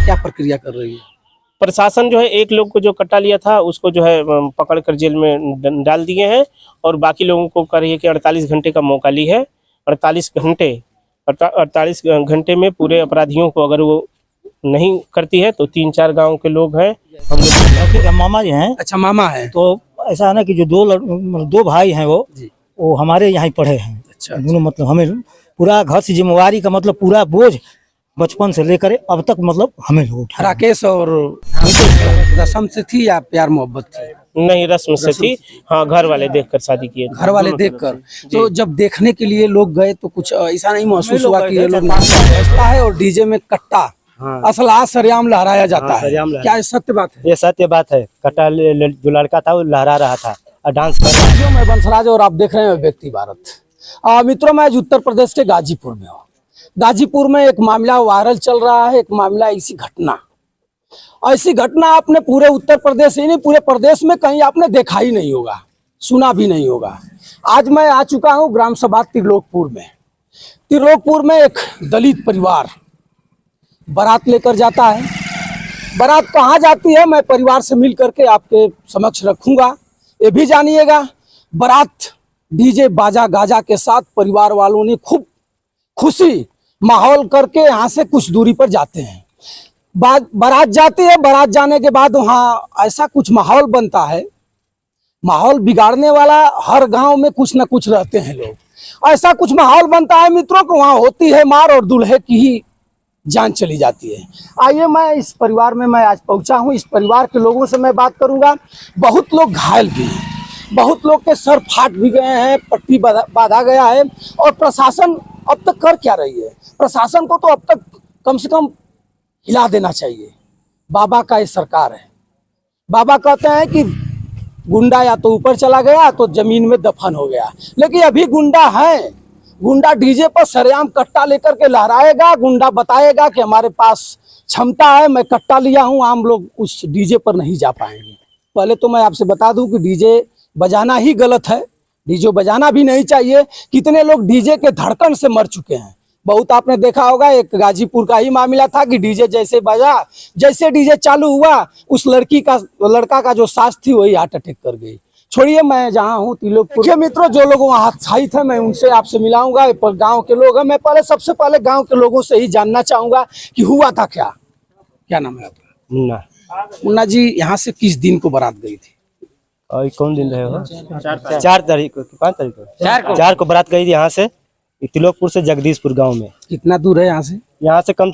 क्या प्रक्रिया कर रही है प्रशासन? जो है एक लोग को जो कट्टा लिया था उसको जो है पकड़ कर जेल में डाल दिए हैं, और बाकी लोगों को कह रही है कि 48 घंटे का मौका ली है। 48 घंटे में पूरे अपराधियों को अगर वो नहीं करती है तो 3-4 गांव के लोग हैं, हम लोग मामा जी हैं। अच्छा, मामा है। तो ऐसा है ना कि जो दो भाई हैं वो हमारे यहाँ पढ़े हैं। अच्छा, दोनों मतलब हमें पूरा घर से जिम्मेवारी का मतलब पूरा बोझ बचपन से लेकर अब तक मतलब हमें लोग उठा। राकेश और रस्म से थी या प्यार मोहब्बत थी? नहीं, रस्म से थी। हाँ, घर वाले देखकर शादी किए। घर वाले देखकर। तो जब देखने के लिए लोग गए तो कुछ ऐसा नहीं महसूस हुआ कि ये लोग बजता है और डीजे में कट्टा असला सरेआम लहराया जाता है? क्या ये सत्य बात है? ये सत्य बात है। कट्टा जो लड़का था वो लहरा रहा था और डांस कर रहा था। मैं बंसराज और आप देख रहे हैं व्यक्ति भारत। मित्रों, मैं आज उत्तर प्रदेश के गाजीपुर में हूँ। गाजीपुर में एक मामला वायरल चल रहा है। एक मामला ऐसी घटना आपने पूरे उत्तर प्रदेश ही नहीं पूरे प्रदेश में कहीं आपने देखा ही नहीं होगा, सुना भी नहीं होगा। आज मैं आ चुका हूँ ग्राम सभा त्रिलोकपुर में। त्रिलोकपुर में एक दलित परिवार बारात लेकर जाता है। बारात कहाँ जाती है मैं परिवार से मिल करके आपके समक्ष रखूंगा, ये भी जानिएगा। बारात डीजे बाजा गाजा के साथ परिवार वालों ने खूब खुशी माहौल करके यहाँ से कुछ दूरी पर जाते हैं। बारात जाती है। बारात जाने के बाद वहाँ ऐसा कुछ माहौल बनता है, माहौल बिगाड़ने वाला हर गांव में कुछ न कुछ रहते हैं लोग। ऐसा कुछ माहौल बनता है मित्रों को वहाँ होती है मार और दूल्हे की ही जान चली जाती है। आइए, मैं इस परिवार में मैं आज पहुँचा हूँ। इस परिवार के लोगों से मैं बात करूँगा। बहुत लोग घायल भी हैं, बहुत लोग के सर फाट भी गए हैं, पट्टी बांधा गया है। और प्रशासन अब तक कर क्या रही है? प्रशासन को तो अब तक कम से कम हिला देना चाहिए। बाबा का ये सरकार है। बाबा कहते हैं कि गुंडा या तो ऊपर चला गया तो जमीन में दफन हो गया, लेकिन अभी गुंडा है। गुंडा डीजे पर सरेआम कट्टा लेकर के लहराएगा। गुंडा बताएगा कि हमारे पास क्षमता है, मैं कट्टा लिया हूं। आम लोग उस डीजे पर नहीं जा पाएंगे। पहले तो मैं आपसे बता दूं कि डीजे बजाना ही गलत है, डीजे बजाना भी नहीं चाहिए। कितने लोग डीजे के धड़कन से मर चुके हैं। बहुत आपने देखा होगा, एक गाजीपुर का ही मामला था कि डीजे जैसे बजा, जैसे डीजे चालू हुआ उस लड़का का जो सास थी वही हार्ट अटैक कर गई। छोड़िए, मैं जहाँ हूँ त्रिलोकपुर के मित्रों, जो लोग वहाँ उत्साहित है मैं उनसे आपसे मिलाऊंगा। गांव के लोग हैं। मैं सबसे पहले गांव के लोगों से ही जानना चाहूंगा कि हुआ था क्या। क्या नाम है आपका? मुन्ना। मुन्ना जी, यहाँ से किस दिन को बारात गई थी? और कौन दिन रहे हो? 4 तारीख को, 5 तारीख को, 4 को बारात गई थी यहाँ से त्रिलोकपुर से जगदीशपुर गांव में। कितना दूर है यहाँ से? यहाँ से कम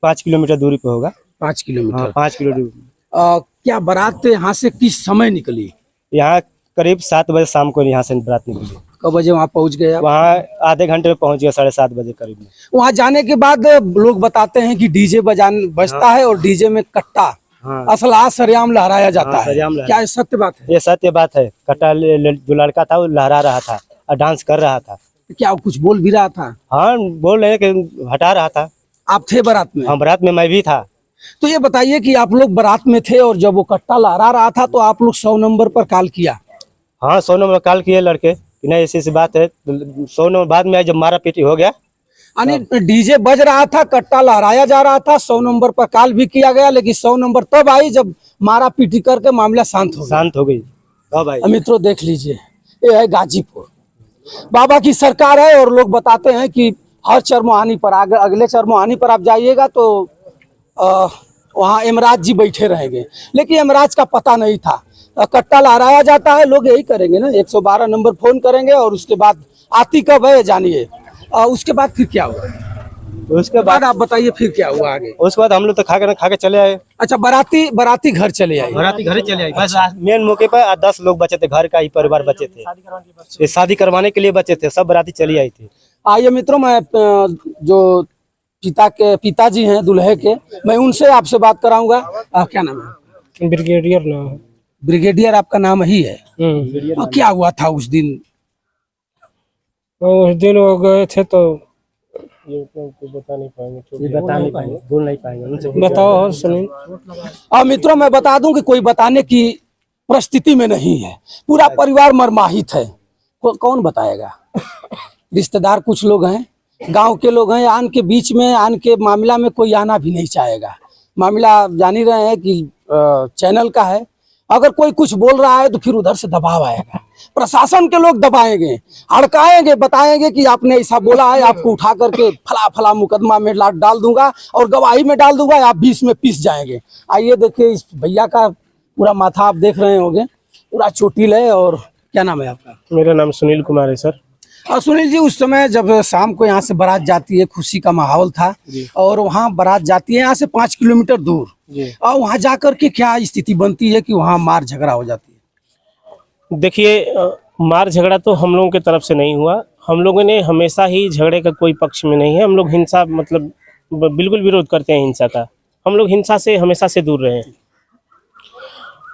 5 किलोमीटर दूरी पे होगा। 5 किलोमीटर? हाँ, 5 किलोमीटर। क्या बारात यहाँ से किस समय निकली? यहाँ करीब 7 बजे शाम को यहाँ से बारात निकली। कब बजे वहाँ पहुँच गए? वहाँ आधे घंटे में पहुँच गया, 7:30 बजे करीब में। वहाँ जाने के बाद लोग बताते हैं कि डीजे बजता है और डीजे में कट्टा असला सरेआम लहराया जाता है। क्या ये सत्य बात है? ये सत्य बात है। कट्टा जो लड़का था वो लहरा रहा था और डांस कर रहा था। क्या वो कुछ बोल भी रहा था? हाँ, बोल रहे कि हटा रहा था। आप थे बारात में? हाँ, बारात में मैं भी था। तो ये बताइए कि आप लोग बारात में थे और जब वो कट्टा लहरा रहा था तो आप लोग 100 नंबर पर कॉल किया? हाँ, 100 नंबर कॉल किए लड़के कि नहीं ऐसी बात है। 100 नंबर बाद में जब मारा पीटी हो गया, यानी डीजे बज रहा था, कट्टा लहराया जा रहा था, 100 नंबर पर कॉल भी किया गया, लेकिन 100 नंबर तब आई जब मारा पीटी करके मामला शांत हो गई। भाई मित्रों, देख लीजिए, ये है गाजीपुर। बाबा की सरकार है और लोग बताते हैं कि हर चरमोहानी पर अगले चरमोहानी पर आप जाइएगा तो वहाँ यमराज जी बैठे रहेंगे, लेकिन यमराज का पता नहीं था। कट्टा लहराया जाता है, लोग यही करेंगे ना, 112 नंबर फोन करेंगे और उसके बाद आती कब है जानिए। उसके बाद फिर क्या हुआ? उसके बाद आप बताइए फिर क्या हुआ आगे? उसके बाद हम लोग तो खा के चले आए। अच्छा, बाराती घर चले आए? बाराती घर चले आए। बस मेन मौके पर 10 लोग बचे थे, घर का ही परिवार बचे थे। ये शादी करवाने के लिए बचे थे, सब बाराती चली आई थी। आइए मित्रों, मैं जो पिताजी हैं दूल्हे के, मैं उनसे आपसे बात कराऊंगा। क्या नाम है? ब्रिगेडियर नाम है। ब्रिगेडियर आपका नाम ही है? क्या हुआ था उस दिन? उस दिन वो गए थे तो ये बता नहीं पाएंगे, बोल नहीं पाएंगे। बताओ सुनिए। मित्रों, मैं बता दूं कि कोई बताने की परिस्थिति में नहीं है। पूरा परिवार मरमाहित है। कौन बताएगा? रिश्तेदार कुछ लोग हैं, गांव के लोग हैं। आन के बीच में, आन के मामला में कोई आना भी नहीं चाहेगा। मामला जान ही रहे हैं कि चैनल का है। अगर कोई कुछ बोल रहा है तो फिर उधर से दबाव आएगा, प्रशासन के लोग दबाएंगे, हड़काएंगे, बताएंगे कि आपने ऐसा बोला है, आपको उठा करके फला फला मुकदमा में डाल दूंगा और गवाही में डाल दूंगा, आप 20 में पिस जाएंगे। आइए देखिए इस भैया का पूरा माथा आप देख रहे होंगे, पूरा चोटिल है। और क्या नाम है आपका? मेरा नाम सुनील कुमार है सर। और सुनील जी, उस समय जब शाम को यहाँ से बारात जाती है, खुशी का माहौल था और वहाँ बारात जाती है यहाँ से 5 किलोमीटर दूर, और वहाँ जाकर के क्या स्थिति बनती है कि वहाँ मार झगड़ा हो जाती है? देखिए, मार झगड़ा तो हम लोगों की तरफ से नहीं हुआ। हम लोगों ने हमेशा ही झगड़े का कोई पक्ष में नहीं है। हम लोग हिंसा मतलब बिल्कुल विरोध करते हैं हिंसा का। हम लोग हिंसा से हमेशा से दूर रहे हैं।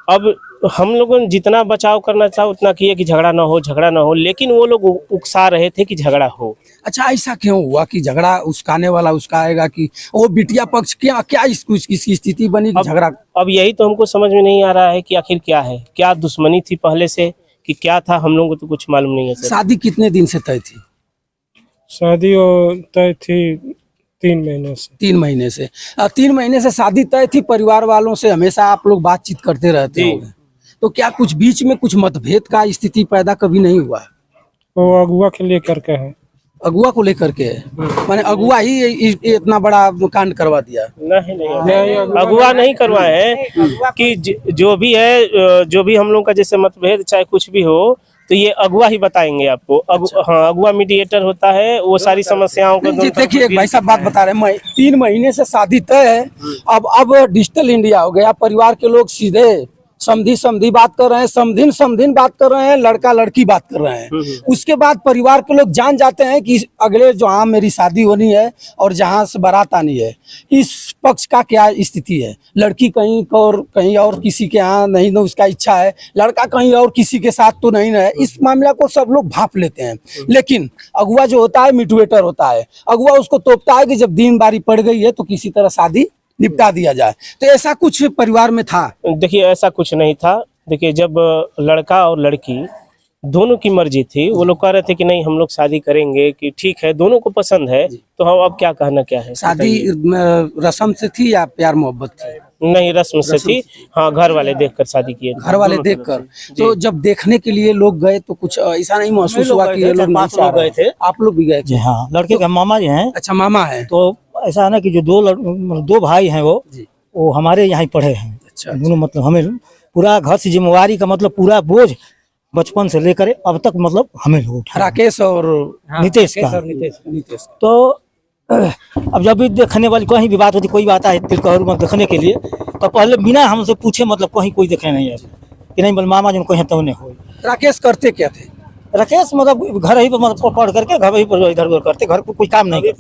अब हम लोगों ने जितना बचाव करना चाहा उतना किए कि झगड़ा ना हो, लेकिन वो लोग उकसा रहे थे कि झगड़ा हो। अच्छा, ऐसा क्यों हुआ कि झगड़ा उस्काने वाला उस्काएगा कि वो बिटिया पक्ष क्या इसकी स्थिति बनी कि झगड़ा? अब यही तो हमको समझ में नहीं आ रहा है कि आखिर क्या है, क्या दुश्मनी थी पहले से कि क्या था, हम लोगों को तो कुछ मालूम नहीं है सर। शादी कितने दिन से तय थी? शादी तय थी 3 महीने से। 3 महीने से 3 महीने से शादी तय थी। परिवार वालों से हमेशा आप लोग बातचीत करते रहते होंगे, तो क्या कुछ बीच में कुछ मतभेद का स्थिति पैदा कभी नहीं हुआ? वो अगुआ के लिए करके है। अगुआ को लेकर के है, माने अगुआ ही इतना बड़ा कांड करवा दिया? नहीं, अगुआ नहीं करवाए हैं कि जो भी है, जो भी हम लोग का जैसे मतभेद चाहे कुछ भी हो तो ये अगुआ ही बताएंगे आपको। हाँ, अगुआ मीडिएटर होता है, वो सारी समस्याओं को। देखिए एक भाई साहब बात बता रहे हैं, 3 महीने से शादी तय है। अब डिजिटल इंडिया हो गया, परिवार के लोग सीधे समधी बात कर रहे हैं, समधिन बात कर रहे हैं, लड़का लड़की बात कर रहे हैं। उसके बाद परिवार के लोग जान जाते हैं कि अगले जहाँ मेरी शादी होनी है और जहाँ से बारात आनी है, इस पक्ष का क्या स्थिति है। लड़की कहीं और किसी के यहाँ नहीं, ना उसका इच्छा है, लड़का कहीं और किसी के साथ तो नहीं है। इस मामला को सब लोग भांप लेते हैं, लेकिन अगुआ जो होता है मिटवेटर होता है। अगुआ उसको तोपता है कि जब दिन बारी पड़ गई है तो किसी तरह शादी निपटा दिया जाए। तो ऐसा कुछ परिवार में था? देखिए, ऐसा कुछ नहीं था। देखिए, जब लड़का और लड़की दोनों की मर्जी थी, वो लोग कह रहे थे कि नहीं हम लोग शादी करेंगे, कि ठीक है, दोनों को पसंद है, तो हम अब क्या कहना क्या है। शादी रस्म से थी या प्यार मोहब्बत थी? नहीं, रस्म से थी। हाँ, घर वाले देखकर शादी किए। घर वाले देखकर। तो जब देखने के लिए लोग गए तो कुछ ऐसा नहीं महसूस हुआ कि ये लोग नहीं चाह रहे थे? आप लोग भी गए थे? हाँ, लड़के के मामा जी हैं। अच्छा, मामा है। तो ऐसा है ना कि जो दो भाई हैं वो हमारे यहाँ पढ़े हैं। अच्छा, दोनों मतलब हमें पूरा घर से जिम्मेवारी का मतलब पूरा बोझ बचपन से लेकर अब तक मतलब हमें लोग उठाया। राकेश और नितेश का। नितेश। तो अब जब भी देखने वाली कहीं भी बात होती, कोई बात है तिलकहर में देखने के लिए, तो पहले बिना हमसे पूछे मतलब कहीं कोई देखे नहीं ऐसा कि नहीं बोल मामा जो कहीं तो नहीं हो। राकेश करते क्या थे? राकेश मतलब घर ही पर मतलब पढ़ करके घर ही पर इधर उधर करते, घर पर कोई काम नहीं करते,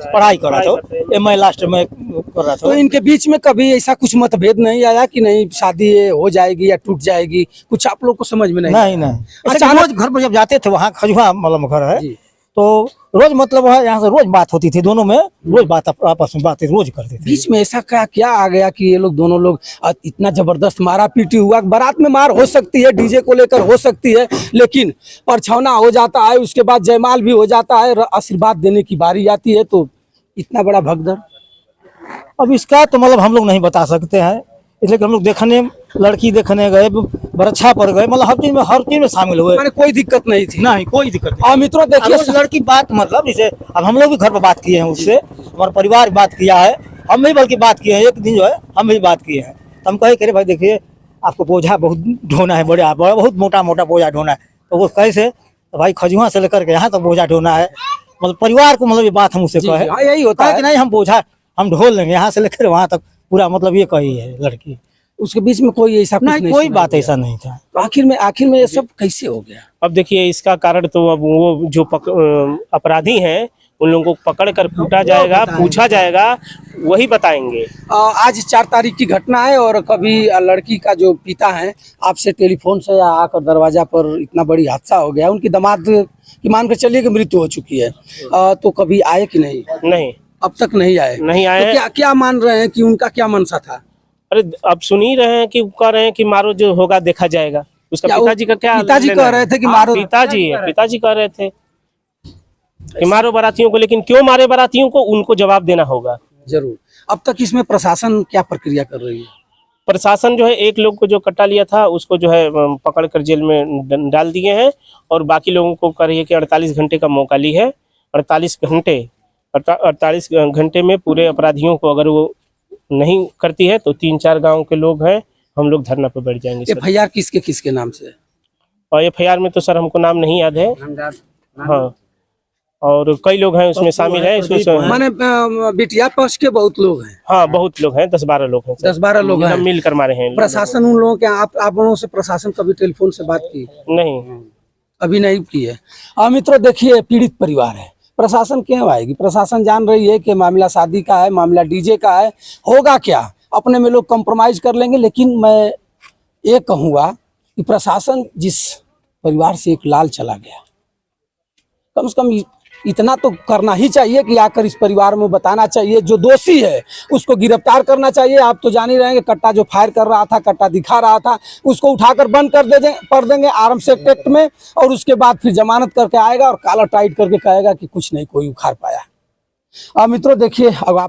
पढ़ाई कर रहा था। मैं लास्ट में कर रहा था। तो इनके बीच में कभी ऐसा कुछ मतभेद नहीं आया कि नहीं शादी हो जाएगी या टूट जाएगी? कुछ आप लोग को समझ में नहीं? अच्छा, रोज घर पर जब जाते थे, वहाँ खजुआ मतलब घर है, तो रोज मतलब यहाँ से रोज बात होती थी, दोनों में रोज बात आपस में बातें रोज करते थे। बीच में ऐसा क्या आ गया कि ये लोग दोनों लोग इतना जबरदस्त मारा पीटी हुआ? बारात में मार हो सकती है, डीजे को लेकर हो सकती है, लेकिन परछौना हो जाता है, उसके बाद जयमाल भी हो जाता है, आशीर्वाद देने की बारी आती है, तो इतना बड़ा भगदड़। अब इसका तो मतलब हम लोग नहीं बता सकते हैं, इसलिए हम लोग देखने, लड़की देखने गए, बरच्छा पर गए, मतलब हर चीज में शामिल हुए। मैंने कोई दिक्कत नहीं थी? नहीं, कोई दिक्कत नहीं। और मित्रों देखिए, लड़की बात मतलब जैसे अब हम लोग भी घर पर बात किए हैं उससे, हमारा परिवार बात किया है, हम भी बल्कि बात किए हैं। एक दिन जो है हम भी बात किए हैं, तो हम कहे भाई देखिए आपको बोझा बहुत ढोना है, बहुत मोटा बोझा ढोना है। तो वो कैसे? तो भाई खजुआ से लेकर के यहाँ तक बोझा ढोना है, मतलब परिवार को मतलब ये बात हम उससे कहे। यही होता है कि नहीं हम बोझा हम ढोल लेंगे यहाँ से लेकर वहाँ तक पूरा, मतलब ये कही है लड़की। उसके बीच में कोई ऐसा नहीं, कोई बात ऐसा नहीं था। तो आखिर में ये सब कैसे हो गया? अब देखिए, इसका कारण तो अब वो जो अपराधी हैं उन लोगों को पकड़ कर कूटा जाएगा, पूछा जाएगा, वही बताएंगे। आज 4 तारीख की घटना है और कभी लड़की का जो पिता है आपसे टेलीफोन से आकर दरवाजा पर इतना बड़ी हादसा हो गया, उनकी दामाद की मान कर चलिए कि मृत्यु हो चुकी है, तो कभी आए कि नहीं? नहीं, अब तक नहीं आए। तो क्या मान रहे हैं कि उनका क्या मनसा था? अरे अब सुन ही रहे हैं कि कह रहे हैं कि मारो जो होगा देखा जाएगा। उसका पिताजी का क्या? पिताजी कह रहे थे कि मारो। पिताजी कह रहे थे कि मारो बारातियों को, लेकिन क्यों मारे बारातियों को उनको जवाब देना होगा। जरूर। अब तक इसमें प्रशासन क्या प्रक्रिया कर रही है? प्रशासन जो है एक लोग को जो कट्टा लिया था उसको जो है पकड़ कर जेल में डाल दिए हैं, और बाकी लोगों को कह रही है कि 48 घंटे का मौका ली है। 48 घंटे में पूरे अपराधियों को अगर वो नहीं करती है तो 3-4 गांव के लोग हैं, हम लोग धरना पर बैठ जाएंगे सर। FIR किसके किसके नाम से है? और FIR में तो सर हमको नाम नहीं याद है। हाँ, और कई लोग हैं उसमें शामिल हैं इसमें। माने बिटिया पक्ष के बहुत लोग हैं। हाँ, बहुत लोग हैं, 10-12 लोग हैं सर। 10-12 लोग हैं। मिल कर मारे हैं। प्रशासन उन लोगों के आप लोगों से प्रशासन कभी टेलीफोन से बात की? नहीं, अभी नहीं की है। मित्रों देखिए, पीड़ित परिवार है, प्रशासन क्यों आएगी? प्रशासन जान रही है कि मामला शादी का है, मामला डीजे का है, होगा क्या, अपने में लोग कंप्रोमाइज कर लेंगे। लेकिन मैं ये कहूँगा कि प्रशासन जिस परिवार से एक लाल चला गया, कम से कम इतना तो करना ही चाहिए कि आकर इस परिवार में बताना चाहिए, जो दोषी है उसको गिरफ्तार करना चाहिए। आप तो जान ही रहेंगे, कट्टा जो फायर कर रहा था, कट्टा दिखा रहा था, उसको उठाकर बंद कर देंगे आर्म्स एक्ट में, और उसके बाद फिर जमानत करके आएगा और काला टाइट करके कहेगा कि कुछ नहीं कोई उखाड़ पाया। मित्रों देखिए, अब आप